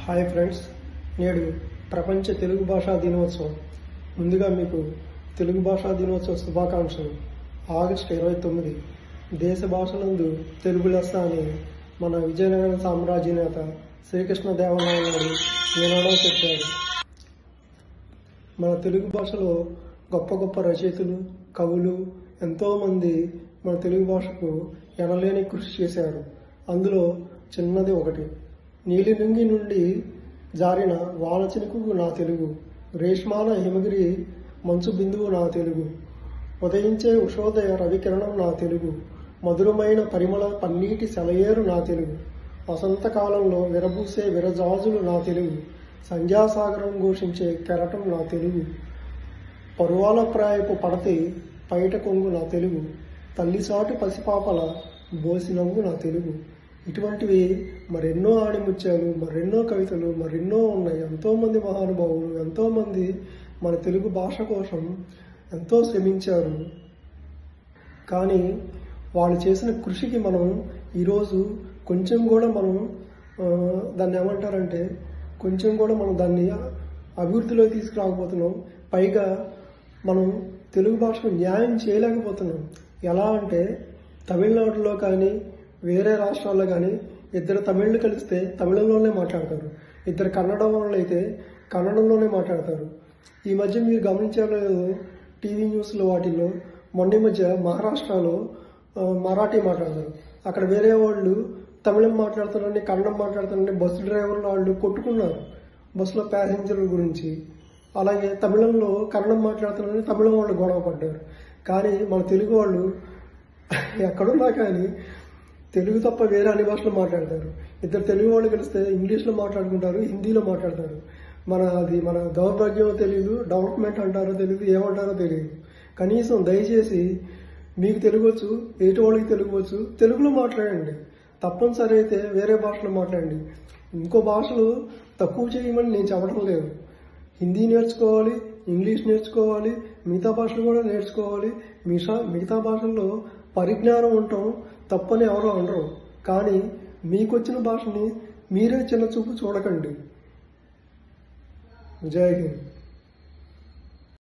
Hi friends, నేడు ప్రపంచ తెలుగు భాషా దినోత్సవం. ముందుగా మీకు తెలుగు భాషా దినోత్సవ శుభాకాంక్షలు. ఆగస్టు 29 దేశ భాషలందు తెలుగు లెస్స అని మన విజయనగర సామ్రాజ్య నేత శ్రీకృష్ణదేవరాయలు నాయుడు ఏనాడో చెప్పారు. మన తెలుగు భాషలో గొప్ప గొప్ప రచయితలు, కవులు ఎంతోమంది మన తెలుగు భాషకు ఎనలేని కృషి చేశారు. అందులో చిన్నది ఒకటి. నీలిరింగి నుండి జారిన వాన చినుకు నా తెలుగు, రేష్మాన హిమగిరి మంచు బిందువు నా తెలుగు, ఉదయించే ఉషోదయ రవికిరణం నా తెలుగు, మధురమైన పరిమళ పన్నీటి సెలయేరు నా తెలుగు, వసంతకాలంలో విరబూసే విరజాజులు నా తెలుగు, సంధ్యాసాగరం ఘోషించే కెరటం నా తెలుగు, పరువాల ప్రాయపు పడతి పైట కొంగు నా తెలుగు, తల్లిసాటు పసిపాపల బోసినవ్వు నా తెలుగు. ఇటువంటివి మరెన్నో ఆణిముత్యాలు, మరెన్నో కవితలు, మరెన్నో ఉన్నాయి. ఎంతోమంది మహానుభావులు, ఎంతోమంది మన తెలుగు భాష కోసం ఎంతో శ్రమించారు. కానీ వాళ్ళు చేసిన కృషికి మనం ఈరోజు కొంచెం కూడా మనం దాన్ని ఏమంటారంటే కొంచెం కూడా మనం దాన్ని అభివృద్ధిలో తీసుకురాకపోతున్నాం. పైగా మనం తెలుగు భాషకు న్యాయం చేయలేకపోతున్నాం. ఎలా అంటే తమిళనాడులో కానీ వేరే రాష్ట్రాల్లో కానీ ఇద్దరు తమిళ్లు కలిస్తే తమిళంలోనే మాట్లాడతారు, ఇద్దరు కన్నడ వాళ్ళు అయితే కన్నడంలోనే మాట్లాడతారు. ఈ మధ్య మీరు గమనించారో టీవీ న్యూస్లో వాటిల్లో మొన్న మధ్య మహారాష్ట్రలో మరాఠీ మాట్లాడతారు, అక్కడ వేరే వాళ్ళు తమిళం మాట్లాడుతారని కన్నడం మాట్లాడుతారని బస్సు డ్రైవర్లు వాళ్ళు కొట్టుకున్నారు బస్సులో ప్యాసింజర్ల గురించి. అలాగే తమిళంలో కన్నడం మాట్లాడుతారని తమిళం వాళ్ళు గొడవ పడ్డారు. కానీ మన తెలుగు వాళ్ళు ఎక్కడున్నా కానీ తెలుగు తప్ప వేరే అన్ని భాషలు మాట్లాడతారు. ఇద్దరు తెలుగు వాళ్ళు కలిస్తే ఇంగ్లీష్లో మాట్లాడుకుంటారు, హిందీలో మాట్లాడతారు. మన దౌర్భాగ్యం తెలియదు, డెవలప్మెంట్ అంటారో తెలియదు, ఏమంటారో తెలియదు. కనీసం దయచేసి మీకు తెలుగు వచ్చు, ఎటు వాళ్ళకి తెలుగు వచ్చు, తెలుగులో మాట్లాడండి. తప్పనిసరి అయితే వేరే భాషలో మాట్లాడండి. ఇంకో భాషలు తక్కువ చేయమని నేను చెప్పడం లేదు. హిందీ నేర్చుకోవాలి, ఇంగ్లీష్ నేర్చుకోవాలి, మిగతా భాషలు కూడా నేర్చుకోవాలి. మిగతా భాషల్లో పరిజ్ఞానం ఉండటం తప్పని ఎవరో అనరు. కానీ మీకొచ్చిన భాషని మీరే చిన్న చూపు చూడకండి. జై హింద్.